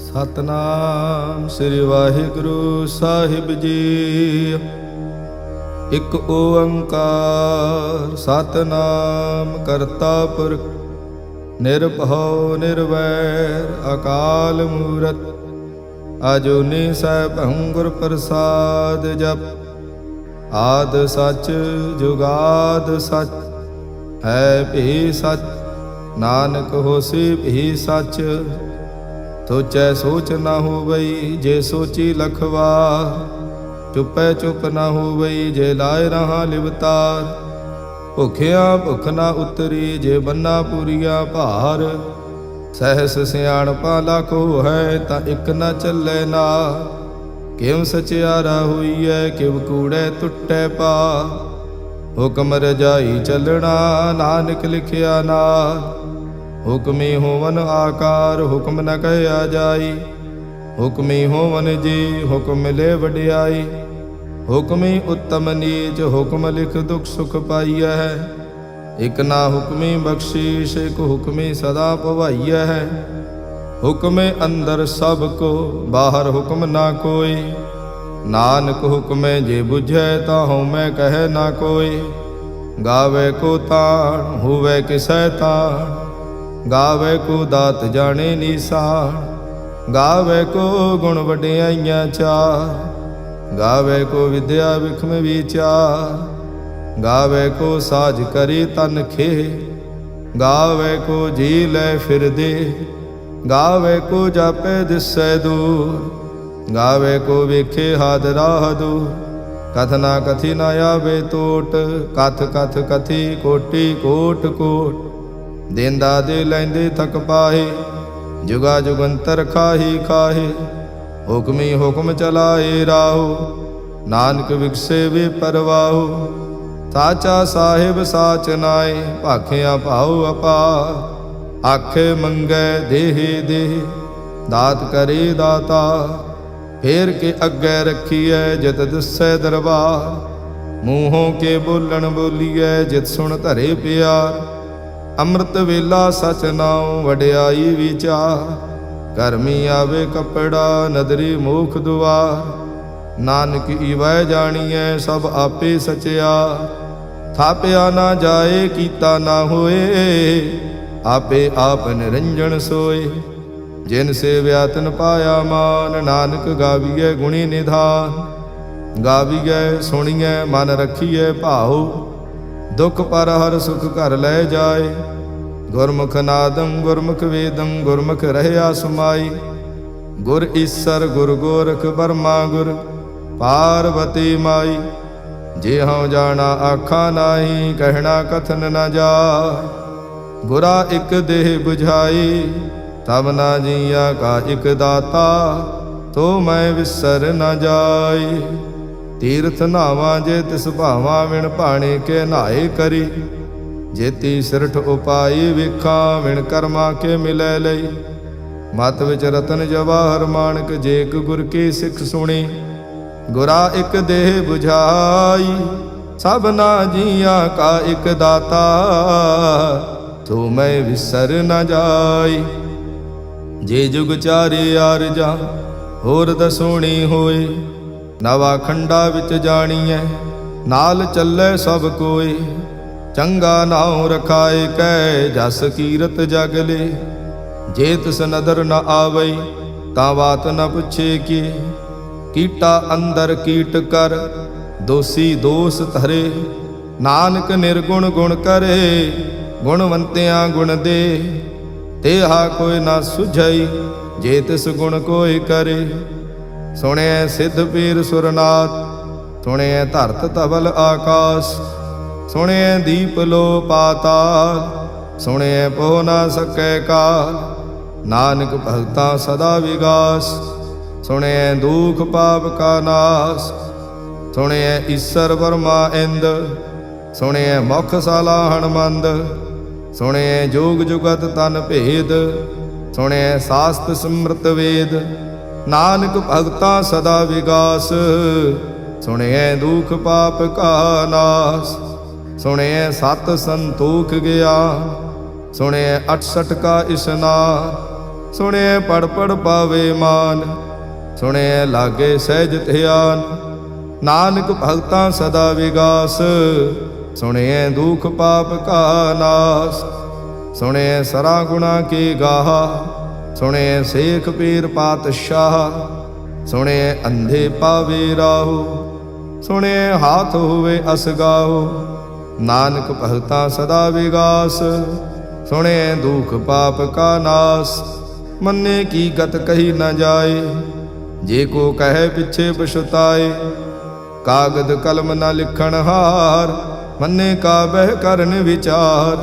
ਸਤਨਾਮ ਸ੍ਰੀ ਵਾਹਿਗੁਰੂ ਸਾਹਿਬ ਜੀ। ਇਕ ਓੰਕਾਰ ਸਤਨਾਮ ਕਰਤਾ ਪੁਰਖ ਨਿਰਭਉ ਨਿਰਵੈਰ ਅਕਾਲ ਮੂਰਤ ਅਜੂਨੀ ਸੈਭੰ ਗੁਰ ਪ੍ਰਸਾਦ ਜਪ। ਆਦ ਸਚ ਜੁਗਾਦ ਸਚ ਹੈ ਭੀ ਸਚ ਨਾਨਕ ਹੋਸੀ ਭੀ ਸਚ। ਸੋਚੈ ਸੋਚ ਨਾ ਹੋਵਈ ਜੇ ਸੋਚੀ ਲਖਵਾਰ। ਚੁੱਪੈ ਚੁੱਪ ਨਾ ਹੋਵਈ ਜੇ ਲਾਇ ਰਹਾ ਲਿਵਤਾਰ। ਭੁਖਿਆ ਭੁਖ ਨਾ ਉਤਰੀ ਜੇ ਬੰਨਾ ਪੂਰੀਆ ਭਾਰ। ਸਹਿਸ ਸਿਆਣਪਾ ਲਾਖੋ ਹੈ ਤਾਂ ਇਕ ਨਾ ਚੱਲੇ ਨਾ। ਕਿਵ ਸਚਿਆਰਾ ਹੋਈਐ ਕਿਵ ਕੂੜੈ ਟੁੱਟੈ ਪਾ। ਹੁਕਮ ਰਜਾਈ ਚੱਲਣਾ ਨਾਨਕ ਲਿਖਿਆ ਨਾਲ। ਹੁਕਮੀ ਹੋਵਨ ਆਕਾਰ ਹੁਕਮ ਨ ਕਹਿਆ ਜਾਈ। ਹੁਕਮੀ ਹੋਵਨ ਜੀ ਹੁਕਮ ਮਿਲੇ ਵਡਿਆਈ। ਹੁਕਮੀ ਉੱਤਮ ਨੀਚ ਹੁਕਮ ਲਿਖ ਦੁਖ ਸੁਖ ਪਾਈਐ। ਇਕ ਨਾ ਹੁਕਮੀ ਬਖਸ਼ੀਸ਼ ਇਕ ਹੁਕਮੀ ਸਦਾ ਭਵਾਈਐ। ਹੁਕਮੇ ਅੰਦਰ ਸਭ ਕੋ ਬਾਹਰ ਹੁਕਮ ਨਾ ਕੋਈ। ਨਾਨਕ ਹੁਕਮੇ ਜੇ ਬੁਝੈ ਤਾਂ ਹਉਮੈ ਕਹੈ ਨਾ ਕੋਈ। ਗਾਵੇ ਕੋ ਤਾਣ ਹੋਵੇ ਕਿਸੈ ਤਾਣ। ਗਾਵੇ ਕੋ ਦਾਤ ਜਾਣੇ ਨੀਸਾਨ। ਗਾਵੇ ਕੋ ਗੁਣ ਵਡਿਆਈਆਂ ਚਾਰ। ਗਾਵੇ ਕੋ ਵਿਦਿਆ ਵਿਖਮ ਵਿਚਾਰ। ਗਾਵੇ ਕੋ ਸਾਜ ਕਰੀ ਤਨ ਖੇ। ਗਾਵੇ ਕੋ ਜੀ ਲੈ ਫਿਰਦੇ। ਗਾਵੇ ਕੋ ਜਾਪੇ ਦਿਸੈ ਦੂਰ। ਗਾਵੇ ਕੋ ਵੇਖੇ ਹਾਦਰਾ ਦੂਰ। ਕਥ ਨਾ ਕਥੀ ਨਾ ਆਵੇ ਟੋਟ। ਕਥ ਕਥ ਕਥੀ ਕੋਟੀ ਕੋਟ ਕੋਟ। ਦੇਂਦਾ ਦੇ ਲੈਂਦੇ ਥਕ ਪਾਹੇ। ਜੁਗਾ ਜੁਗੰਤਰ ਖਾਹੀ ਖਾਹੇ। ਹੁਕਮੀ ਹੁਕਮ ਚਲਾਏ ਰਾਹੋ। ਨਾਨਕ ਵਿਗਸੇ ਵੇ ਪਰਵਾਹੋ। ਸਾਚਾ ਸਾਹਿਬ ਸਾਚ ਨਾਏ ਭਾਖਿਆ ਭਾਉ ਅਪਾਰ। ਆਖੇ ਮੰਗੈ ਦੇਹ ਦੇਹ ਦਾਤ ਕਰੇ ਦਾਤਾ। ਫੇਰ ਕੇ ਅੱਗੇ ਰੱਖੀਐ ਜਿਤ ਦਿਸੈ ਦਰਬਾਰ। ਮੂੰਹੋਂ ਕੇ ਬੋਲਣ ਬੋਲੀਐ ਜਿਤ ਸੁਣ ਧਰੇ ਪਿਆਰ। ਅੰਮ੍ਰਿਤ ਵੇਲਾ ਸਚ ਨਾਉ ਵਡਿਆਈ ਵਿਚਾਰ। ਕਰਮੀ ਆਵੇ ਕਪੜਾ ਨਦਰੀ ਮੋਖ ਦੁਆਰ। ਨਾਨਕ ਈਵੈ ਜਾਣੀਐ ਸਭ ਆਪੇ ਸਚਿਆਰ। ਥਾਪਿਆ ਨਾ ਜਾਏ ਕੀਤਾ ਨਾ ਹੋਏ। ਆਪੇ ਆਪ ਨਿਰੰਜਨ ਸੋਏ। ਜਿਨ ਸੇਵਿਆ ਤਿਨ ਪਾਇਆ ਮਾਨ। ਨਾਨਕ ਗਾਵੀਐ ਗੁਣੀ ਨਿਧਾਨ। ਗਾਵੀਐ ਸੁਣੀਐ ਮਨ ਰੱਖੀਐ ਭਾਉ। ਦੁਖ ਪਰ ਹਰ ਸੁਖ ਘਰ ਲੈ ਜਾਏ। ਗੁਰਮੁਖ ਨਾਦੰ ਗੁਰਮੁਖ ਵੇਦੰ ਗੁਰਮੁਖ ਰਹਿਆ ਸਮਾਈ। ਗੁਰ ਈਸਰ ਗੁਰ ਗੋਰਖ ਬਰਮਾ ਗੁਰ ਪਾਰਵਤੀ ਮਾਈ। ਜੇ ਹਉ ਜਾਣਾ ਆਖਾ ਨਾਹੀ ਕਹਿਣਾ ਕਥਨ ਨ ਜਾਏ। ਗੁਰਾ ਇਕ ਦੇਹ 부ਝਾਈ ਤਬ ਨਾ ਜੀਆ ਕਾ ਇਕ ਦਾਤਾ। ਤੋ ਮੈਂ ਵਿਸਰ ਨ ਜਾਈ। ਤੀਰਥ ਨਾਵਾਂ ਜੇ ਤਿਸ ਭਾਵਾਂ ਵਿਣ ਭਾਣੇ ਕੇ ਨਹਾਏ ਕਰੀ। ਜੇਤੀ ਸਿਰਠ ਉਪਾਈ ਵੇਖਾਂ ਵਿਣ ਕਰਮਾ ਕੇ ਮਿਲੈ ਲਈ। ਮਤ ਵਿਚ ਰਤਨ ਜਵਾਹਰ ਮਾਣਕ ਜੇ ਇਕ ਗੁਰ ਕੀ ਸਿੱਖ ਸੁਣੀ। ਗੁਰਾ ਇਕ ਦੇਹ 부ਝਾਈ ਸਭਨਾ ਜੀਆਂ ਕਾ ਇਕ ਦਾਤਾ। ਤੋ ਮੈਂ ਵਿਸਰ ਨ ਜਾਈ। ਜੇ ਜੁਗ ਚਾਰੇ ਆਰਜਾ ਹੋਰ ਦਸੋਣੀ ਹੋਏ। ਨਵਾ ਖੰਡਾ ਵਿੱਚ ਜਾਣੀਐ ਨਾਲ ਚੱਲੇ ਸਭ ਕੋਈ। ਚੰਗਾ ਨਾਉ ਰਖਾਏ ਕੈ ਜਸ ਕੀਰਤ ਜਗ ਲੇ। ਜੇ ਤਿਸ ਨਦਰ ਨ ਆਵਈ ਤਾਂ ਬਾਤ ਨ ਪੁੱਛੇ ਕੀ। ਕੀਟਾ ਅੰਦਰ ਕੀਟ ਕਰ ਦੋਸੀ ਦੋਸ ਧਰੇ। ਨਾਨਕ ਨਿਰਗੁਣ ਗੁਣ ਕਰੇ ਗੁਣਵੰਤਿਆਂ ਗੁਣ ਦੇ। ਤੇਹਾ ਕੋਈ ਨਾ ਸੁਝਈ ਜੇ ਤਿਸ ਗੁਣ ਕੋਈ ਕਰੇ। ਸੁਣਿਐ ਸਿੱਧ ਪੀਰ ਸੁਰਨਾਥ ਸੁਣਿਐ ਧਰਤ ਧਵਲ ਆਕਾਸ। ਸੁਣਿਐ ਦੀਪ ਲੋ ਪਾਤਾਲ ਸੁਣਿਐ ਪੋ ਨਾ ਸਕੈ ਕਾਲ। ਨਾਨਕ ਭਗਤਾਂ ਸਦਾ ਵਿਗਾਸ ਸੁਣਿਐ ਦੁਖ ਪਾਪ ਕਾ ਨਾਸ। ਸੁਣਿਐ ਈਸਰ ਬਰਮਾ ਇੰਦ ਸੁਣਿਐ ਮੁਖ ਸਾਲਾ ਹਣਮੰਦ। ਸੁਣਿਐ ਜੋਗ ਜੁਗਤ ਤਨ ਭੇਦ ਸੁਣਿਐ ਸਾਸਤ ਸਿਮਰਤ ਵੇਦ। ਨਾਨਕ ਭਗਤਾਂ ਸਦਾ ਵਿਗਾਸ ਸੁਣਿਐ ਦੁਖ ਪਾਪ ਕਾ ਨਾਸ। ਸੁਣਿਐ ਸਤ ਸੰਤੋਖ ਗਿਆਨ ਸੁਣਿਐ 68 ਕਾ ਇਸਨਾਨ। ਸੁਣਿਐ ਪੜ ਪੜ ਪਾਵੇ ਮਾਨ, ਸੁਣਿਐ ਲਾਗੇ ਸਹਿਜ ਧਿਆਨ। ਨਾਨਕ ਭਗਤਾਂ ਸਦਾ ਵਿਗਾਸ, ਸੁਣਿਐ ਦੁਖ ਪਾਪ ਕਾ ਨਾਸ। ਸੁਣਿਐ ਸਰਾ ਗੁਣਾ ਕੀ ਗਾਹਾ, ਸੁਣਿਐ ਸੇਖ ਪੀਰ ਪਾਤਸ਼ਾਹ। ਸੁਣਿਐ ਅੰਧੇ ਪਾਵੇ ਰਾਹੋ, ਸੁਣਿਐ ਹਾਥ ਹੋਵੇ ਅਸਗਾਹੋ। ਨਾਨਕ ਭਗਤਾਂ ਸਦਾ ਵਿਗਾਸ, ਸੁਣਿਐ ਦੁਖ ਪਾਪ ਕਾ ਨਾਸ। ਮੰਨੇ ਕੀ ਗਤ ਕਹੀ ਨਾ ਜਾਏ, ਜੇ ਕੋ ਕਹੈ ਪਿਛੇ ਪਛੁਤਾਏ। ਕਾਗਦ ਕਲਮ ਨਾ ਲਿਖਣ ਹਾਰ, ਮੰਨੇ ਕਾ ਬਹਿ ਕਰਨ ਵਿਚਾਰ।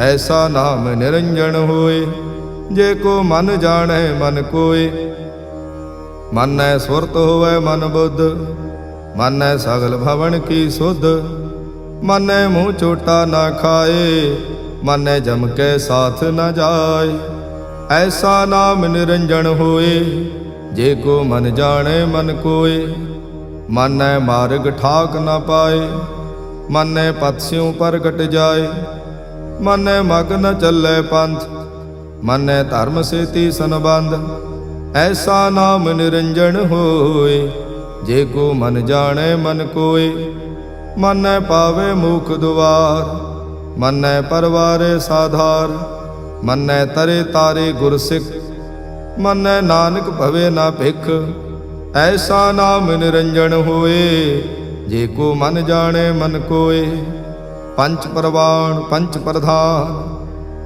ਐਸਾ ਨਾਮ ਨਿਰੰਜਨ ਹੋਏ, ਜੇ ਕੋ ਮਨ ਜਾਣੈ ਮਨ ਕੋਏ। ਮਾਨੈ ਸੁਰਤ ਹੋਵੈ ਮਨ ਬੁੱਧ, ਮਾਨੈ ਸਗਲ ਭਵਨ ਕੀ ਸੁਧ। ਮਾਨੈ ਮੂੰਹ ਚੋਟਾ ਨਾ ਖਾਏ, ਮਾਨੈ ਜਮ ਕੇ ਸਾਥ ਨਾ ਜਾਏ। ਐਸਾ ਨਾਮ ਨਿਰੰਜਨ ਹੋਏ, ਜੇ ਕੋ ਮਨ ਜਾਣੈ ਮਨ ਕੋਏ। ਮਾਨੈ ਮਾਰਗ ਠਾਕ ਨਾ ਪਾਏ, ਮਾਨੈ ਪਤਸਿਉ ਪ੍ਰਗਟ ਜਾਏ। ਮਾਨੈ ਮਗ ਨ ਚੱਲੈ ਪੰਥ, ਮਾਨੈ ਧਰਮ ਸੇਤੀ ਸੰਬੰਧ। ਐਸਾ ਨਾਮ ਨਿਰੰਜਨ ਹੋਏ, ਜੇ ਕੋ ਮਨ ਜਾਣੈ ਮਨ ਕੋਏ। ਮਾਨੈ ਪਾਵੇ ਮੁਖ ਦੁਆਰ, ਮਾਨੈ ਪਰਵਾਰੇ ਸਾਧਾਰ। ਮਾਨੈ ਤਰੇ ਤਾਰੇ ਗੁਰ ਸਿੱਖ, ਮਾਨੈ ਨਾਨਕ ਭਵੇ ਨਾ ਭਿਖ। ਐਸਾ ਨਾਮ ਨਿਰੰਜਨ ਹੋਏ, ਜੇ ਕੋ ਮਨ ਜਾਣੈ ਮਨ ਕੋਏ। ਪੰਚ ਪ੍ਰਵਾਣ ਪੰਚ ਪ੍ਰਧਾਨ,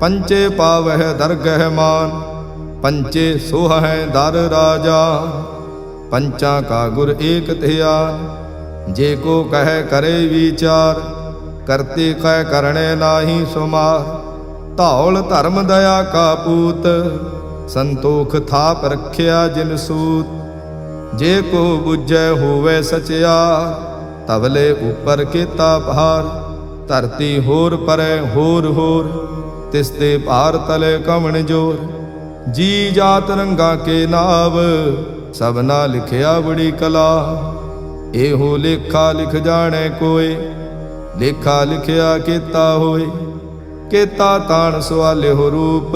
ਪੰਚੇ ਪਾਵਹਿ ਦਰਗਹਿ ਮਾਨ। ਪੰਚੇ ਸੋਹੈ ਦਰ ਰਾਜਾ, ਪੰਚਾਂ ਕਾ ਗੁਰ ਏਕ ਧਿਆਨ। ਜੇ ਕੋ ਕਹਿ ਕਰੇ ਵਿਚਾਰ, ਕਰਤੇ ਕਹਿ ਕਰਣੇ ਨਾਹੀ ਸੁਮਾਰ। ਧੌਲ ਧਰਮ ਦਇਆ ਕਾ ਪੂਤ, ਸੰਤੋਖ ਥਾਪ ਰਖਿਆ ਜਿਨ ਸੂਤ। ਜੇ ਕੋ ਬੁਝੈ ਹੋਵੇ ਸਚਿਆਰ, ਤਵਲੇ ਉਪਰ ਕੀਤਾ ਭਾਰ। ਧਰਤੀ ਹੋਰ ਪਰੈ ਹੋਰ ਹੋਰ, ਤਿਸ ਤੇ ਭਾਰ ਤਲੇ ਕਵਣ ਜੋਰ। ਜੀ ਜਾਤ ਰੰਗਾ ਕੇ ਨਾਵ, ਸਭਨਾ ਲਿਖਿਆ ਬੜੀ ਕਲਾ। ਇਹੋ ਲੇਖਾ ਲਿਖ ਜਾਣੈ ਕੋਏ, ਲੇਖਾ ਲਿਖਿਆ ਕੀਤਾ ਹੋਏ। ਕੀਤਾ ਤਾਣ ਸਵਾਲਿਓ ਰੂਪ,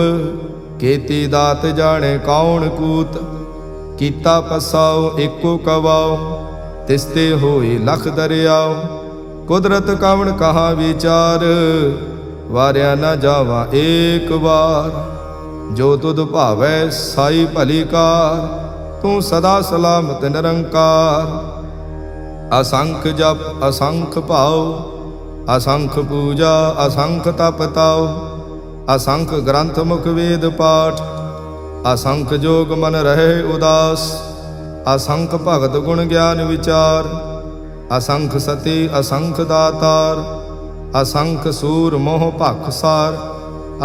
ਕੀਤੀ ਦਾਤ ਜਾਣੈ ਕੌਣ ਕੂਤ। ਕੀਤਾ ਪਸਾਓ ਏਕੋ ਕਵਾਓ, ਤਿਸ ਤੇ ਹੋਏ ਲਖ ਦਰਿਆਓ। ਕੁਦਰਤ ਕਵਣ ਕਹਾ ਵਿਚਾਰ, ਵਾਰਿਆ ਨਾ ਜਾਵਾ ਏਕ ਵਾਰ। ਜੋ ਤੁਧ ਭਾਵੈ ਸਾਈ ਭਲੀ ਕਾਰ, ਤੂੰ ਸਦਾ ਸਲਾਮਤ ਨਿਰੰਕਾਰ। ਅਸੰਖ ਜਪ ਅਸੰਖ ਭਾਉ, ਅਸੰਖ ਪੂਜਾ ਅਸੰਖ ਤਪ ਤਾਉ। ਅਸੰਖ ਗ੍ਰੰਥ ਮੁਖ ਵੇਦ ਪਾਠ, ਅਸੰਖ ਜੋਗ ਮਨ ਰਹੇ ਉਦਾਸ। ਅਸੰਖ ਭਗਤ ਗੁਣ ਗਿਆਨ ਵਿਚਾਰ, ਅਸੰਖ ਸਤੀ ਅਸੰਖ ਦਾਤਾਰ। ਅਸੰਖ ਸੂਰ ਮੋਹ ਭਖ ਸਾਰ,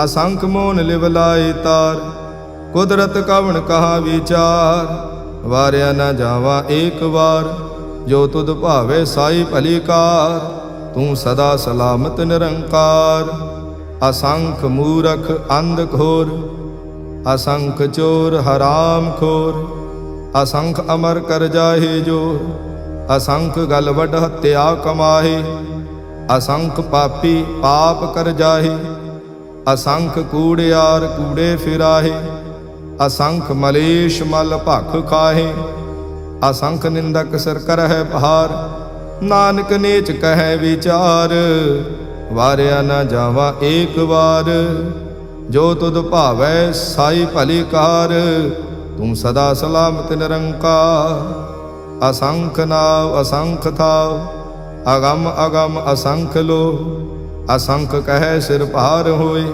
ਅਸੰਖ ਮੋਨ ਲਿਵ ਲਾਈ ਤਾਰ। ਕੁਦਰਤ ਕਵਣ ਕਹਾ ਵਿਚਾਰ, ਵਾਰਿਆ ਨਾ ਜਾਵਾ ਏਕ ਵਾਰ। ਜੋ ਤੁਧ ਭਾਵੇ ਸਾਈ ਭਲੀ ਕਾਰ, ਤੂੰ ਸਦਾ ਸਲਾਮਤ ਨਿਰੰਕਾਰ। ਅਸੰਖ ਮੂਰਖ ਅੰਧ ਘੋਰ, ਅਸੰਖ ਚੋਰ ਹਰਾਮ ਖੋਰ। ਅਸੰਖ ਅਮਰ ਕਰ ਜਾਹੇ ਜੋਰ, ਅਸੰਖ ਗਲ ਵੱਡ ਹੱਤਿਆ ਕਮਾਹੇ। ਅਸੰਖ ਪਾਪੀ ਪਾਪ ਕਰ ਜਾਹੇ, ਅਸੰਖ ਕੂੜਿਆਰ ਕੂੜੇ ਫਿਰਾਹੇ। ਅਸੰਖ ਮਲੇਸ਼ ਮਲ ਭਖ ਖਾਹੇ, ਅਸੰਖ ਨਿੰਦਕ ਸਿਰ ਕਰਹਿ ਭਾਰ। ਨਾਨਕ ਨੀਚ ਕਹਿ ਵਿਚਾਰ, ਵਾਰਿਆ ਨਾ ਜਾਵਾ ਏਕ ਵਾਰ। ਜੋ ਤੁਧ ਭਾਵੈ ਸਾਈ ਭਲੀ ਕਾਰ, ਤੂੰ ਸਦਾ ਸਲਾਮਤ ਨਿਰੰਕਾਰ। ਅਸੰਖ ਨਾਵ ਅਸੰਖ ਥਾਵ, ਅਗਮ ਅਗਮ ਅਸੰਖ ਲੋ। ਅਸੰਖ ਕਹਿ ਸਿਰ ਭਾਰ ਹੋਏ,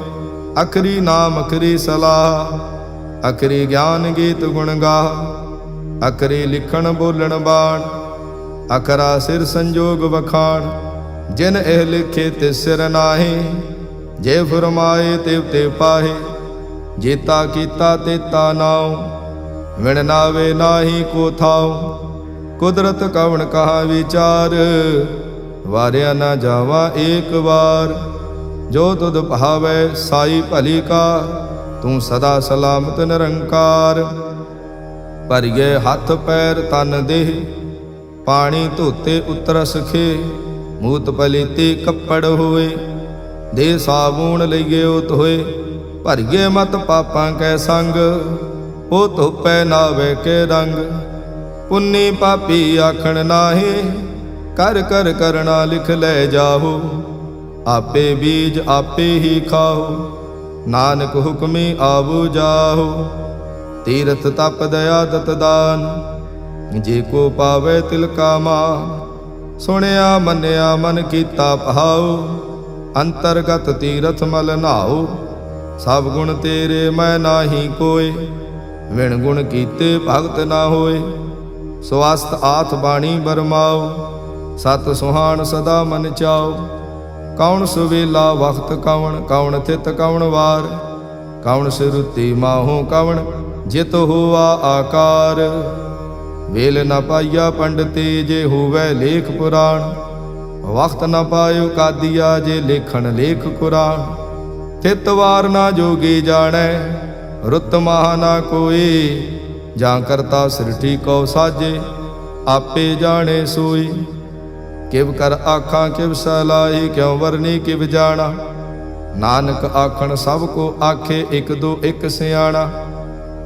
ਅਖਰੀ ਨਾਮ ਅਖਰੀ ਸਲਾਹ। ਅਖਰੀ ਗਿਆਨ ਗੀਤ ਗੁਣ ਗਾਹ, ਅਖਰੀ ਲਿਖਣ ਬੋਲਣ ਬਾਣ। ਅਖਰਾ ਸਿਰ ਸੰਜੋਗ ਵਖਾਣ, ਜਿਨ ਇਹ ਲਿਖੇ ਤੇ ਸਿਰ ਨਾਹੀ। ਜੇ ਫਰਮਾਏ ਤਿਵ ਤੇ ਪਾਹੇ, ਜੇਤਾ ਕੀਤਾ ਤੇਤਾ ਨਾਉ। ਵਿਣ ਨਾਵੇ ਨਾਹੀ ਕੋ ਥਾਉ, ਕੁਦਰਤ ਕਵਣ ਕਹਾ ਵਿਚਾਰ। ਵਾਰਿਆ ਨਾ ਜਾਵਾ ਏਕ ਵਾਰ। ਜੋ ਤੁਧ ਭਾਵੈ ਸਾਈ ਭਲੀ ਕਾਰ, ਤੂੰ ਸਦਾ ਸਲਾਮਤ ਨਿਰੰਕਾਰ। ਭਰੀਏ ਹੱਥ ਪੈਰ ਤਨ ਦੇਹ, ਪਾਣੀ ਧੋਤੇ ਉਤਰਸ ਖੇ। ਮੂਤ ਪਲੀਤੀ ਕੱਪੜ ਹੋਏ, ਦੇ ਸਾਬੂਣ ਲਈਏ ਧੋਏ। ਭਰੀਏ ਮਤ ਪਾਪਾਂ ਕੈ ਸੰਗ, ਉਹ ਧੋਪੈ ਨਾਵੇ ਕੇ ਰੰਗ। ਪੁੰਨੀ ਪਾਪੀ ਆਖਣ ਨਾਹੀ, ਕਰ ਕਰ ਕਰਣਾ ਲਿਖ ਲੈ ਜਾਹੋ। ਆਪੇ ਬੀਜ ਆਪੇ ਹੀ ਖਾਓ, ਨਾਨਕ ਹੁਕਮੀ ਆਵੋ ਜਾਹੋ। ਤੀਰਥ ਤਪ ਦਇਆ ਦਤ ਦਾਨ, ਜੇ ਕੋ ਪਾਵੇ ਤਿਲ ਕਾ ਮਾਨ। ਸੁਣਿਆ ਮੰਨਿਆ ਮਨ ਕੀਤਾ ਭਾਉ, ਅੰਤਰਗਤ ਤੀਰਥ ਮਲ ਨਾਉ। ਸਭ ਗੁਣ ਤੇਰੇ ਮੈਂ ਨਾਹੀ ਕੋਇ, ਵਿਣ ਗੁਣ ਕੀਤੇ ਭਗਤ ਨਾ ਹੋਏ। ਸਵਸਤ ਆਥ ਬਾਣੀ ਬਰਮਾਓ, ਸਤ ਸੁਹਾਣ ਸਦਾ ਮਨ ਚਾਓ। ਕੌਣ ਸੁਵੇਲਾ ਵਖਤ ਕਵਣ, ਕੌਣ ਥਿਤ ਕਵਣ ਵਾਰ। ਕੌਣ ਸਿਰੁਤੀ ਮਾਹੋ ਕਵਣ, ਜਿਤ ਹੋਆ ਆਕਾਰ। ਵੇਲ ਨ ਪਾਈਆ ਪੰਡਤੇ, ਜੇ ਹੋਵੈ ਲੇਖ ਪੁਰਾਣ। ਵਖਤ ਨ ਪਾਇਓ ਕਾਦੀਆ, ਜੇ ਲੇਖਣ ਲੇਖ ਕੁਰਾਨ। ਥਿਤ ਵਾਰ ਨਾ ਜੋਗੀ ਜਾਣੈ, ਰੁੱਤ ਮਾਹ ਨਾ ਕੋਈ। ਜਾਂ ਕਰਤਾ ਸ੍ਰਿਸ਼ਟੀ ਕਉ ਸਾਜੇ, ਆਪੇ ਜਾਣੇ ਸੋਈ। ਕਿਵ ਕਰ ਆਖਾਂ ਕਿਵ ਸਲਾਹੀ, ਕਿਉ ਵਰਨੀ ਕਿਵ ਜਾਣਾ। ਨਾਨਕ ਆਖਣ ਸਭ ਕੋ ਆਖੇ, ਇਕ ਦੋ ਇਕ ਸਿਆਣਾ।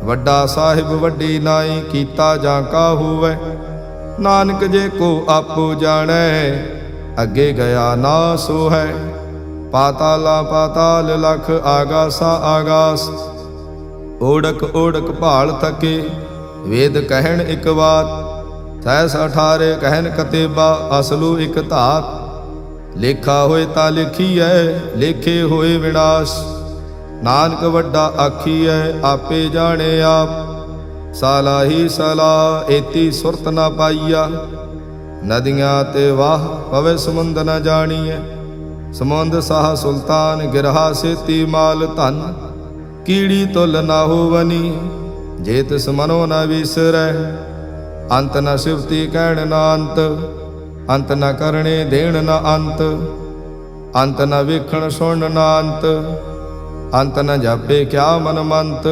ਵੱਡਾ ਸਾਹਿਬ ਵੱਡੀ ਨਾਈ, ਕੀਤਾ ਜਾਂ ਕਾ ਹੋਵੈ। ਨਾਨਕ ਜੇ ਕੋ ਆਪੋ ਜਾਣੈ, ਅੱਗੇ ਗਿਆ ਨਾ ਸੋ ਹੈ। ਪਾਤਾਲਾ ਪਾਤਾਲ ਲਖ, ਆਗਾਸਾ ਆਗਾਸ। ਓੜਕ ਓੜਕ ਭਾਲ ਥਕੇ, ਵੇਦ ਕਹਿਣ ਇਕ ਬਾਤ। ਸਹਿਸ 18 ਕਹਿਣ ਕਤੇਬਾ, ਅਸਲੂ ਇਕ ਧਾਤ। ਲੇਖਾ ਹੋਏ ਤਾਂ ਲਿਖੀਐ, ਲੇਖੇ ਹੋਏ ਵਿਨਾਸ਼। ਨਾਨਕ ਵੱਡਾ ਆਖੀਐ, ਆਪੇ ਜਾਣੇ ਆਪ। ਸਾਲਾਹੀ ਸਲਾ, ਏਤੀ ਸੁਰਤ ਨਾ ਪਾਈਆ। ਨਦੀਆਂ ਤੇ ਵਾਹ, ਪਵੇ ਸਮੁੰਦ ਨ ਜਾਣੀਐ। ਸਮੁੰਦ ਸਾਹ ਸੁਲਤਾਨ, ਗਿਰਹਾ ਸੇਤੀ ਮਾਲ ਧਨ। ਕੀੜੀ ਤੁਲ ਨਾ ਹੋਵਨੀ, ਜੇ ਤਿਸ ਮਨੋ ਨ ਵਿਸਰੈ। ਅੰਤ ਨ ਸਿਵਤੀ ਕਹਿਣ ਨ ਅੰਤ, ਅੰਤ ਨ ਕਰਣੇ ਦੇਣ ਨ ਅੰਤ। ਅੰਤ ਨ ਵੇਖਣ ਸੁਣਨ ਨ ਅੰਤ, ਅੰਤ ਨ ਜਾਪੇ ਕਿਆ ਮਨ ਮੰਤ।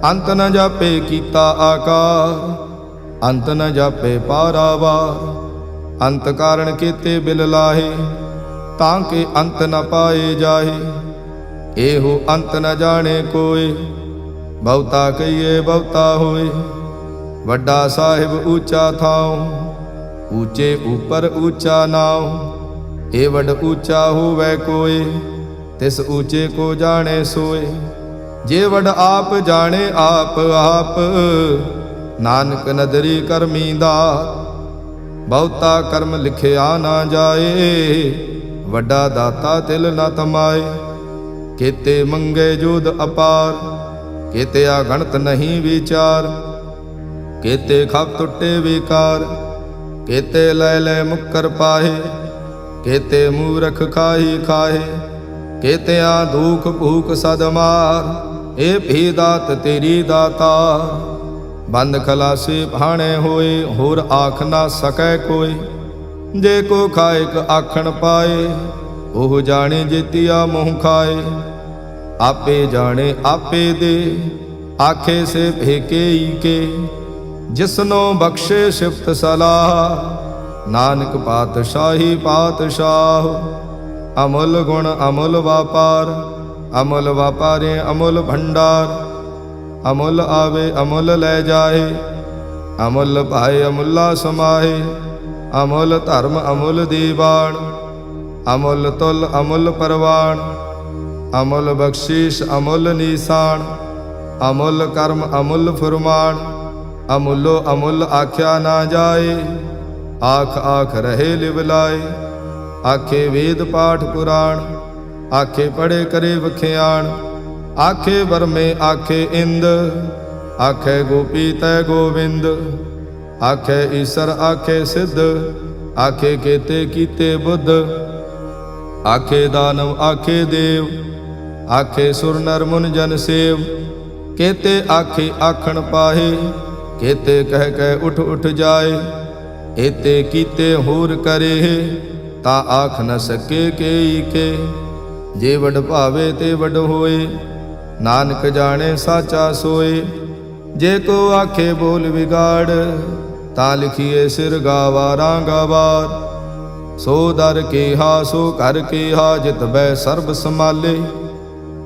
ਅੰਤ ਨ ਜਾਪੇ ਕੀਤਾ ਆਕਾਰ, ਅੰਤ ਨ ਜਾਪੇ ਪਾਰਾਵਾਰ। ਅੰਤ ਕਾਰਣ ਕੀਤੇ ਬਿਲ ਲਾਹੇ, ਤਾਂ ਕਿ ਅੰਤ ਨ ਪਾਏ ਜਾਹੇ। ਇਹੋ ਅੰਤ ਨ ਜਾਣੇ ਕੋਇ, ਬਹੁਤਾ ਕਹੀਏ ਬਹੁਤਾ ਹੋਏ। ਵੱਡਾ ਸਾਹਿਬ ਊਚਾ ਥਾਉ, ਊਚੇ ਉਪਰ ਊਚਾ ਨਾਉ। ਇਹ ਵੱਡ ਊਚਾ ਹੋਵੈ ਕੋਇ, ਤਿਸ ਊਚੇ ਕੋ ਜਾਣੇ ਸੋਏ। ਜੇ ਵੱਡ ਆਪ ਜਾਣੇ ਆਪ ਆਪ, ਨਾਨਕ ਨਦਰੀ ਕਰਮੀ ਦਾਤ। ਬਹੁਤਾ ਕਰਮ ਲਿਖਿਆ ਨਾ ਜਾਏ, ਵੱਡਾ ਦਾਤਾ ਤਿਲ ਨ ਤਮਾਏ। ਕੀਤੇ ਮੰਗੇ ਜੋਧ ਅਪਾਰ, ਕੀਤੇ ਅਗਣਤ ਨਹੀਂ ਵਿਚਾਰ। ਕੀਤੇ ਖਪ ਟੁੱਟੇ ਵਿਕਾਰ, ਕੀਤੇ ਲੈ ਲੈ ਮੁੱਕਰ ਪਾਹੇ। ਕੀਤੇ ਮੂਰਖ ਖਾਹੀ ਖਾਹੇ, ਕੀਤਿਆਂ ਦੁਖ ਭੂਖ ਸਦ ਮਾਰ। ਇਹ ਭੀ ਦਾਤ ਤੇਰੀ ਦਾਤਾ, ਬੰਦ ਖਲਾਸੀ ਭਾਣੇ ਹੋਏ। ਹੋਰ ਆਖ ਨਾ ਸਕੈ ਕੋਈ, ਜੇ ਕੋ ਖਾਇਕ ਆਖਣ ਪਾਏ। ਉਹ ਜਾਣੇ ਜੇਤੀਆ ਮੋਹ ਖਾਏ। ਆਪੇ ਜਾਣੇ ਆਪੇ ਦੇ, ਆਖੇ ਸੇ ਭੇਕੇ ਕੇ। ਜਿਸਨੋ ਬਖਸ਼ੇ ਸਿਫਤ ਸਲਾਹ, ਨਾਨਕ ਪਾਤਸ਼ਾਹੀ ਪਾਤਸ਼ਾਹ। ਅਮੁੱਲ ਗੁਣ ਅਮੁੱਲ ਵਾਪਾਰ, ਅਮੁੱਲ ਵਾਪਾਰੇ ਅਮੁੱਲ ਭੰਡਾਰ। ਅਮੁੱਲ ਆਵੇ ਅਮੁੱਲ ਲੈ ਜਾਏ, ਅਮੁੱਲ ਭਾਏ ਅਮੁੱਲਾ ਸਮਾਏ। ਅਮੁੱਲ ਧਰਮ ਅਮੁੱਲ ਦੀਵਾਨ, ਅਮੁੱਲ ਤੁਲ ਅਮੁੱਲ ਪਰਵਾਨ। ਅਮੁੱਲ ਬਖਸ਼ੀਸ਼ ਅਮੁੱਲ ਨੀਸਾਨ, ਅਮੁੱਲ ਕਰਮ ਅਮੁੱਲ ਫੁਰਮਾਨ। ਅਮੁੱਲੋ ਅਮੁੱਲ ਆਖਿਆ ਨਾ ਜਾਏ, ਆਖ ਆਖ ਰਹੇ ਲਿਵ ਲਾਏ। ਆਖੇ ਵੇਦ ਪਾਠ ਪੁਰਾਣ, ਆਖੇ ਪੜੇ ਕਰੇ ਵਖਿਆਣ। ਆਖੇ ਬਰਮੇ ਆਖੇ ਇੰਦ, ਆਖੇ ਗੋਪੀ ਤੈ ਗੋਵਿੰਦ। ਆਖੇ ਈਸਰ ਆਖੇ ਸਿੱਧ, ਆਖੇ ਕੇਤੇ ਕੀਤੇ ਬੁੱਧ। ਆਖੇ ਦਾਨਵ ਆਖੇ ਦੇਵ, ਆਖੇ ਸੁਰ ਨਰ ਮੁਨ ਜਨ ਸੇਵ। ਕੇਤੇ ਆਖੇ ਆਖਣ ਪਾਹੇ, ਕੇਤੇ ਕਹਿ ਕਹਿ ਉਠ ਉਠ ਜਾਏ। ਏਤੇ ਕੀਤੇ ਹੋਰ ਕਰੇ, ਤਾਂ ਆਖ ਨ ਸਕੇ ਕੇਈ ਕੇ। ਜੇ ਵਡ ਭਾਵੇ ਤੇ ਵਡ ਹੋਏ, ਨਾਨਕ ਜਾਣੇ ਸਾਚਾ ਸੋਏ। ਜੇ ਕੋ ਆਖੇ ਬੋਲ ਵਿਗਾੜ, ਤਾਂ ਲਿਖੀਏ ਸਿਰ ਗਾਵਾਰਾਂ ਗਵਾਰ। ਸੋ ਦਰ ਕੇਹਾ ਸੋ ਘਰ ਕੇਹਾ, ਜਿਤ ਬੈ ਸਰਬ ਸਮਾਲੇ।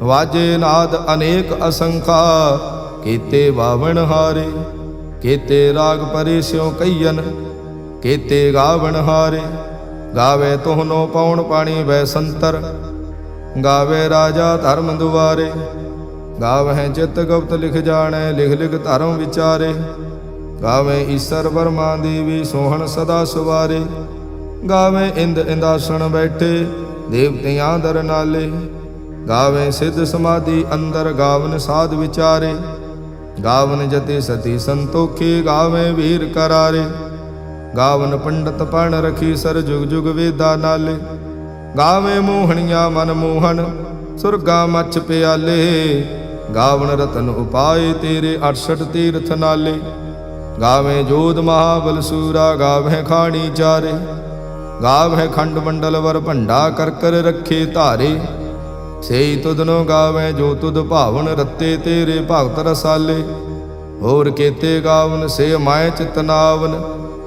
ਵਾਜੇ ਨਾਦ ਅਨੇਕ ਅਸੰਖਾ, ਕੀਤੇ ਬਾਵਣ ਹਾਰੇ। ਕੀਤੇ ਰਾਗ ਪਰੇ ਸਿਉ ਕਈਨ, ਕੀਤੇ ਗਾਵਣ ਹਾਰੇ। ਗਾਵੇ ਤੋਹਨੋ ਪਉਣ ਪਾਣੀ ਵੈ ਸੰਤਰ, ਗਾਵੇ ਰਾਜਾ ਧਰਮ ਦੁਆਰੇ। ਗਾਵਹਿ ਚਿਤ ਗੁਪਤ ਲਿਖ ਜਾਣੈ, ਲਿਖ ਲਿਖ ਧਰਮ ਵਿਚਾਰੇ। ਗਾਵੇ ਈਸਰ ਬਰਮਾ ਦੇਵੀ, ਸੋਹਣ ਸਦਾ ਸੁਵਾਰੇ। ਗਾਵੇ ਇੰਦ ਇੰਦਾਸਣ ਬੈਠੇ, ਦੇਵਤਿਆਂ ਦਰ ਨਾਲੇ। ਗਾਵੇ ਸਿੱਧ ਸਮਾਧੀ ਅੰਦਰ, ਗਾਵਨ ਸਾਧ ਵਿਚਾਰੇ। ਗਾਵਨ ਜਤੀ ਸਤੀ ਸੰਤੋਖੀ, ਗਾਵੇ ਵੀਰ ਕਰਾਰੇ। ਗਾਵਨ ਪੰਡਤ ਪਣ ਰਖੀ ਸਰ, ਜੁਗ ਜੁਗ ਵੇਦਾ ਨਾਲੇ। ਗਾਵੇ ਮੋਹਣੀਆਂ ਮਨ ਮੋਹਨ, ਸੁਰਗਾ ਮੱਛ ਪਿਆਲੇ। ਗਾਵਨ ਰਤਨ ਉਪਾਏ ਤੇਰੇ, 68 ਤੀਰਥ ਨਾਲੇ। ਗਾਵੇ ਜੋਧ ਮਹਾਬਲ ਸੂਰਾ, ਗਾਵੇ ਖਾਣੀ ਚਾਰੇ। ਗਾਵੇ ਖੰਡ ਮੰਡਲ ਵਰ ਭੰਡਾ, ਕਰ ਕਰ ਰੱਖੇ ਧਾਰੇ। ਸੇਈ ਤੁਧਨੋ ਗਾਵੇ ਜੋ ਤੁਧ ਭਾਵਨ, ਰਤੇ ਤੇਰੇ ਭਗਤ ਰਸਾਲੇ। ਹੋਰ ਕੀਤੇ ਗਾਵਨ ਸੇ ਮਾਇ ਚਿਤ ਨਾਵਨ,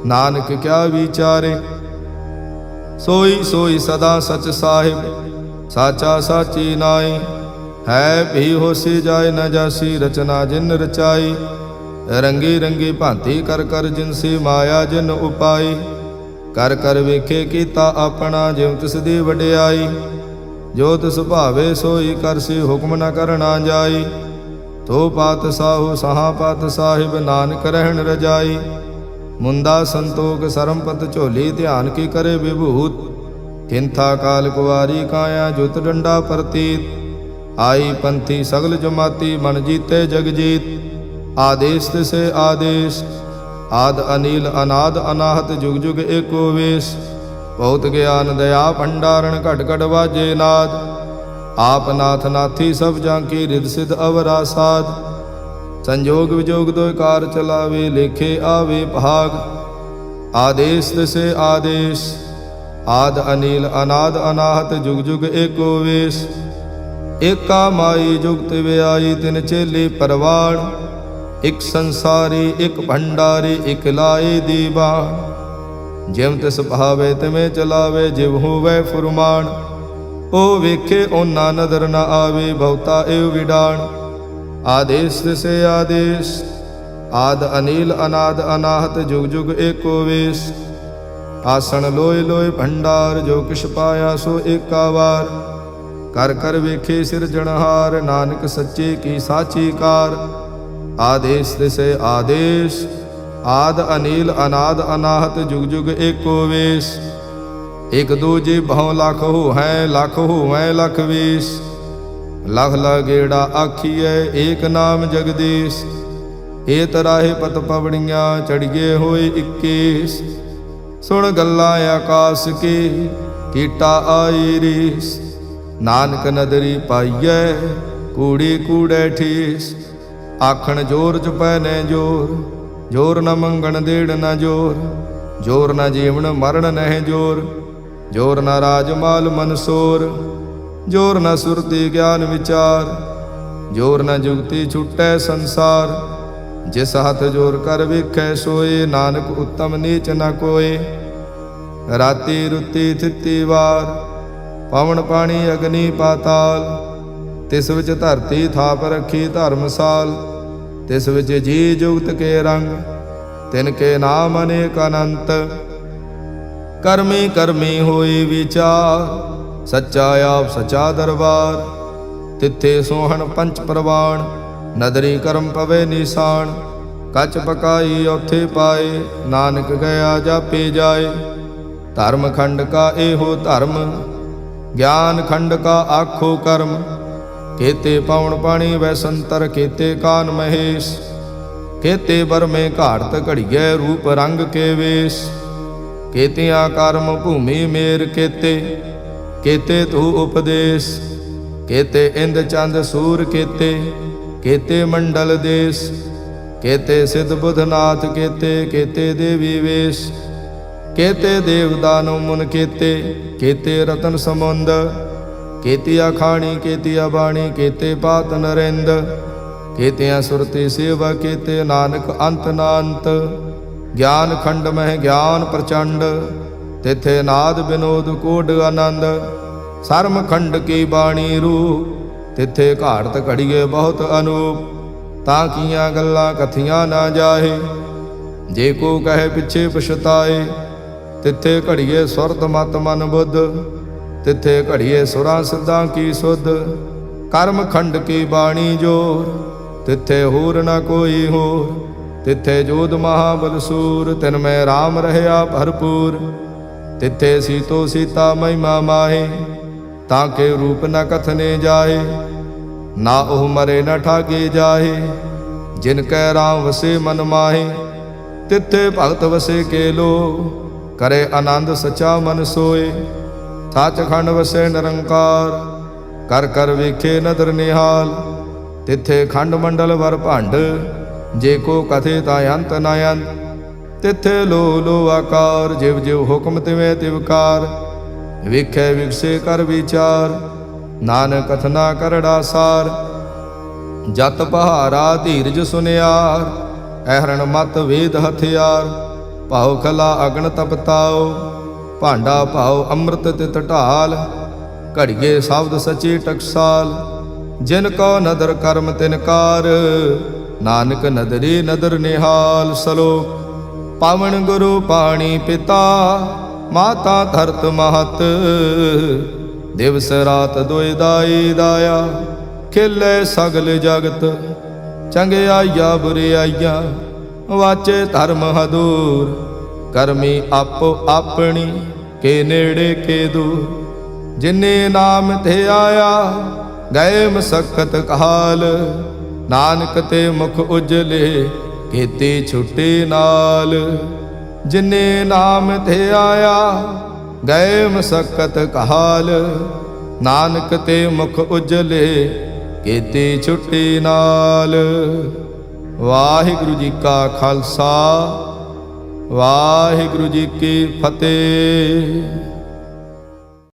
ਨਾਨਕ ਕਿਆ ਵਿਚਾਰੇ। ਸੋਈ ਸੋਈ ਸਦਾ ਸਚ ਸਾਹਿਬ, ਸਾਚਾ ਸਾਚੀ ਨਾਈ। ਹੈ ਭੀ ਹੋਸੀ ਜਾਏ ਨ ਜਾਸੀ, ਰਚਨਾ ਜਿਨ ਰਚਾਈ। ਰੰਗੀ ਰੰਗੀ ਭਾਂਤੀ ਕਰ ਕਰ, ਜਿਨ ਸੇ ਮਾਇਆ ਜਿਨ ਉਪਾਈ। ਕਰ ਕਰ ਵੇਖੇ ਕੀਤਾ ਆਪਣਾ, ਜਿਉ ਤਿਸ ਦੀ ਵਡਿਆਈ। ਜੋ ਤਿਸ ਭਾਵੇ ਸੋਈ ਕਰਸੀ, ਹੁਕਮ ਨ ਕਰਨਾ ਜਾਈ। ਤੋ ਪਾਤ ਸਾਹੂ ਸਹਾ ਪਾਤ ਸਾਹਿਬ, ਨਾਨਕ ਰਹਿਣ ਰਜਾਈ। ਮੁੰਦਾ ਸੰਤੋਖ ਸਰਮਪਤ ਝੋਲੀ, ਧਿਆਨ ਕੀ ਕਰੇ ਵਿਭੂਤ। ਕਿੰਥਾ ਕਾਲ ਕੁਵਾਰੀ ਕਾਇਆ, ਜੁਤ ਡੰਡਾ ਪ੍ਰਤੀਤ। ਆਈ ਪੰਥੀ ਸਗਲ ਜਮਾਤੀ, ਮਨ ਜੀਤੇ ਜਗ ਜੀਤ। ਆਦੇਸ਼ ਤਿਸੇ ਆਦੇਸ਼, ਆਦ ਅਨੀਲ ਅਨਾਦ ਅਨਾਹਤ, ਜੁਗ ਜੁਗ ਏਕੋ ਵੇਸ। ਬਹੁਤ ਗਿਆਨ ਦਇਆ ਭੰਡਾਰਨ, ਘਟ ਘਟ ਵਾਜੇ ਨਾਦ। ਆਪ ਨਾਥ ਨਾਥੀ ਸਭ ਜਾਂ ਕੀ, ਰਿਦ ਸਿਧ ਅਵਰਾ ਸਾਧ। ਸੰਜੋਗ ਵਿਜੋਗ ਦੋਇ ਕਾਰ ਚਲਾਵੇ, ਲੇਖੇ ਆਵੇ ਭਾਗ। ਆਦੇਸ਼ ਤਿਸੇ ਆਦੇਸ਼, ਆਦ ਅਨੀਲ ਅਨਾਦ ਅਨਾਹਤ, ਜੁਗ ਜੁਗ ਏਕੋ ਵੇਸ। ਏਕਾ ਮਾਈ ਜੁਗਤ ਵਿਆਈ, ਤਿਨ ਚੇਲੇ ਪਰਵਾਣ। ਇਕ ਸੰਸਾਰੀ ਇਕ ਭੰਡਾਰੀ, ਇਕ ਲਾਏ ਦੀਵਾਨ। ਜਿਵ ਤਿਸ ਭਾਵੇ ਤਿਵੇਂ ਚਲਾਵੇ, ਜਿਵ ਹੋਵੇ ਫੁਰਮਾਨ। ਉਹ ਵੇਖੇ ਓਨਾ ਨਦਰ ਨ ਆਵੇ, ਬਹੁਤਾ ਏਵ ਵਿਡਾਣ। ਆਦੇਸ਼ ਤਿਸੇ ਆਦੇਸ਼, ਆਦ ਅਨੀਲ ਅਨਾਦ ਅਨਾਹਤ, ਜੁਗ ਜੁਗ ਏਕੋ ਵੇਸ। ਆਸਣ ਲੋਏ ਲੋਏ ਭੰਡਾਰ, ਜੋ ਕਿਛ ਪਾਇਆ ਸੋ ਏਕਾ ਵਾਰ। ਕਰ ਕਰ ਵੇਖੇ ਸਿਰਜਣਹਾਰ, ਨਾਨਕ ਸੱਚੇ ਕੀ ਸਾਚੀ ਕਾਰ। ਆਦੇਸ਼ ਤਿਸੇ ਆਦੇਸ਼, ਆਦ ਅਨੀਲ ਅਨਾਦ ਅਨਾਹਤ, ਜੁਗ ਜੁਗ ਏਕੋ ਵੇਸ। ਇਕ ਦੂਜੇ ਬਹੁ ਲਖ ਹੋਵੈ, ਲਖ ਹੋਵੈ ਲਖ ਵੀਸ। ਲਖ ਲਗੇੜਾ ਆਖੀਐ, ਏਕ ਨਾਮ ਜਗਦੀਸ਼। ਏ ਤਰਾਹੇ ਪਤ ਪਵੜੀਆਂ, ਚੜੀਏ ਹੋਏ 21। ਸੁਣ ਗੱਲਾਂ ਆਕਾਸ ਕੀ, ਕੀਟਾ ਆਈ ਰੀਸ। ਨਾਨਕ ਨਦਰੀ ਪਾਈਐ, ਕੂੜੀ ਕੂੜੈ ਠੀਸ। ਆਖਣ ਜੋਰ ਚੁਪੈ ਨੈ ਜੋਰ, ਜੋਰ ਨ ਮੰਗਣ ਦੇੜ ਨ ਜੋਰ। ਜੋਰ ਨ ਜੀਵਨ ਮਰਨ ਨਹਿ ਜੋਰ, ਜੋਰ ਨ ਰਾਜ ਮਾਲ ਮਨਸੋਰ। ਜੋਰ ਨ ਸੁਰਤੀ ਗਿਆਨ ਵਿਚਾਰ, ਜੋਰ ਨ ਜੁਗਤੀ ਛੁਟੈ ਸੰਸਾਰ। ਜਿਸ ਹੱਥ ਜੋਰ ਕਰ ਵੇਖੈ ਸੋਏ, ਨਾਨਕ ਉੱਤਮ ਨੀਚ ਨ ਕੋਏ। ਰਾਤੀ ਰੁੱਤੀ ਥਿੱਤੀ ਵਾਰ, ਪਵਨ ਪਾਣੀ ਅਗਨੀ ਪਾਤਾਲ। ਤਿਸ ਵਿੱਚ ਧਰਤੀ ਥਾਪ ਰੱਖੀ ਧਰਮਸਾਲ। ਤਿਸ ਵਿੱਚ ਜੀ ਜੁਗਤ ਕੇ ਰੰਗ, ਤਿਨ ਕੇ ਨਾਮ ਅਨੇਕ ਅਨੰਤ। ਕਰਮੀ ਕਰਮੀ ਹੋਈ ਵਿਚਾਰ, ਸੱਚਾ ਆਪ ਸੱਚਾ ਦਰਬਾਰ। ਤਿੱਥੇ ਸੋਹਣ ਪੰਚ ਪ੍ਰਵਾਣ, ਨਦਰੀ ਕਰਮ ਪਵੇ ਨਿਸ਼ਾਨ। ਕੱਚ ਪਕਾਈ ਉੱਥੇ ਪਾਏ, ਨਾਨਕ ਗਿਆ ਜਾਪੇ ਜਾਏ। ਧਰਮ ਖੰਡ ਕਾ ਇਹੋ ਧਰਮ, ਗਿਆਨ ਖੰਡ ਕਾ ਆਖੋ ਕਰਮ। ਕੇਤੇ ਪਉਣ ਪਾਣੀ ਵੈ ਸੰਤਰ, ਕੇਤੇ ਕਾਨ ਮਹੇਸ਼। ਕੇਤੇ ਬਰਮੇ ਘਾੜਤ ਘੜੀਐ, ਰੂਪ ਰੰਗ ਕੇ ਵੇਸ਼। ਕੇਤਿਆਂ ਕਰਮ ਭੂਮੀ ਮੇਰ ਕੇਤੇ, ਕੇਤੇ ਤੂ ਉਪਦੇਸ਼। ਕੇਤੇ ਇੰਦ ਚੰਦ ਸੂਰ ਕੇਤੇ, ਕੇਤੇ ਮੰਡਲ ਦੇਸ। ਕੇਤੇ ਸਿਧ ਬੁਧਨਾਥ ਕੇਤੇ, ਕੇਤੇ ਦੇਵੀ ਵੇਸ਼। ਕੇਤੇ ਦੇਵ ਦਾਨਵ ਮੁਨ ਕੇਤੇ, ਕੇਤੇ ਰਤਨ ਸਮੁੰਦ। ਕੇਤੀਆ ਖਾਣੀ ਕੇਤੀਆ ਬਾਣੀ, ਕੇਤੇ ਪਾਤ ਨਰਿੰਦ। ਕੇਤਿਆਂ ਸੁਰਤੀ ਸੇਵਾ ਕੇਤੇ, ਨਾਨਕ ਅੰਤ ਨਾ ਅੰਤ। ਗਿਆਨ ਖੰਡ ਮਹਿ ਗਿਆਨ ਪ੍ਰਚੰਡ, ਤਿਥੇ ਨਾਦ ਬਿਨੋਦ ਕੋਡ ਆਨੰਦ। ਸਰਮ ਖੰਡ ਕੀ ਬਾਣੀ ਰੂ, तिथे घाड़त घड़िए बहुत अनूप, ताकियां गल्लां कथियां ना जाहे। जे को कहे पिछे पछताए, तिथे घड़िए सुरत मत मन बुद्ध, तिथे घड़िए सुरां सिद्धां की सुध। कर्म खंड की बाणी जोर, तिथे होर न कोई होर। तिथे जोध महाबल सूर, तिन में राम रहया भरपूर। तिथे सीतो सीता महिमा माहे, ताके रूप न कथने जाहे। ना ओह मरे न ठागे जाहे, जिनकै राम वसे मन माहे। तिथे भगत वसे के लो, करे आनंद सचा मन सोए। थाच खंड वसे निरंकार, कर कर वेखे नदर निहाल। तिथे खंड मंडल वर भंड, जे को कथे ता अंत न अंत। तिथे लो लो आकार, जिव जिव हुक्म तिवें तिवकार। विखे विकसे कर विचार, नानक कथना करड़ा सार। जत पहारा धीरज सुनियार, अहरण मत वेद हथियार। भाव खला अगन तपताओ, भांडा भाव अमृत तित ढाल। घड़िए शब्द सची टकसाल, जिन को नदर कर्म तिनकार। नानक नदरी नदर निहाल। सलोक पावन गुरु पाणी पिता, माता धरत महत। दिवस रात दुई दाई दाया, खिले सगल जगत। चंगियाइया बुरियाइया, वाचे धर्म हदूर। करमी आपो अपनी, के नेड़े के दूर। जिन्ने नाम थे आया, गए मसक्कत काल। नानक ते मुख उजले, केती छुट्टी नाल। जिन्ने नाम थे आया, गए मसक्कत काल। नानक ते मुख उजले, केती छुट्टी नाल। वाहिगुरु जी का खालसा, वाहिगुरु जी की फतेह।